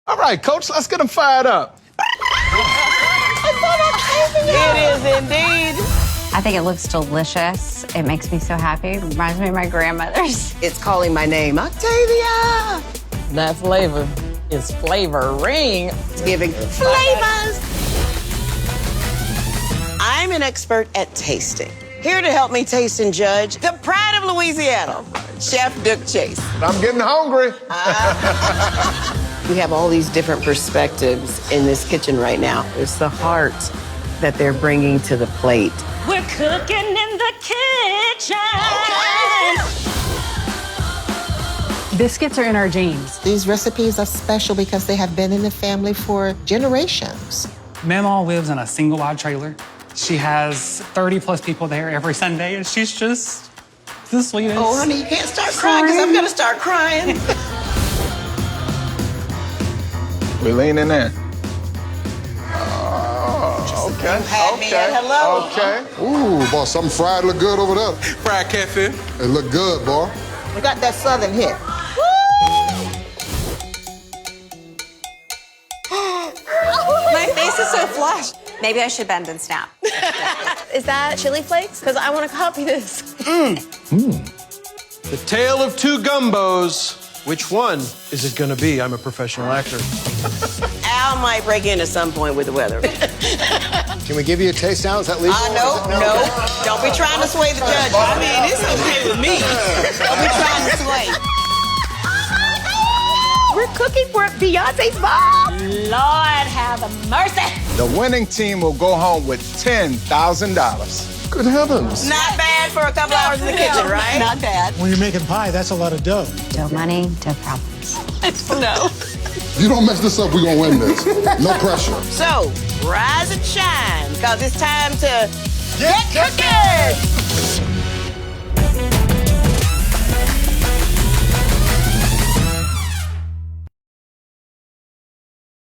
All right, Coach, let's get them fired up. It is indeed. I think it looks delicious. It makes me so happy. It reminds me of my grandmother's. It's calling my name, Octavia. That flavor is flavoring. It's giving flavors. I'm an expert at tasting. Here to help me taste and judge, the pride of Louisiana, Chef Duke Chase. I'm getting hungry. We have all these different perspectives in this kitchen right now. It's the heart that they're bringing to the plate. We're cooking in the kitchen. Biscuits are in our genes. These recipes are special because they have been in the family for generations. Mamaw lives in a single-wide trailer. She has 30-plus people there every Sunday, and she's just the sweetest. Oh, honey, you can't start crying because I'm going to start crying. We leaning in. Oh, okay. Hello. Okay. Ooh, boy, something fried look good over there. Fried catfish. It look good, boy. We got that southern hit. My face is so flushed. Maybe I should bend and snap. Is that chili flakes? Because I want to copy this. The Tale of Two Gumbos. Which one is it gonna be? I'm a professional actor. Al might break in at some point with the weather. Can we give you a taste now? Is that legal? No. Don't be trying to sway the judge. I mean, it's okay with me. Don't be trying to sway. We're cooking for Beyonce's mom. Lord have mercy. The winning team will go home with $10,000. Good heavens. Not bad for a couple hours in the kitchen, right? Not bad. When you're making pie, that's a lot of dough. Dough money, dough problems. No. If you don't mess this up, we're gonna win this. No pressure. So, rise and shine, because it's time to get cooking!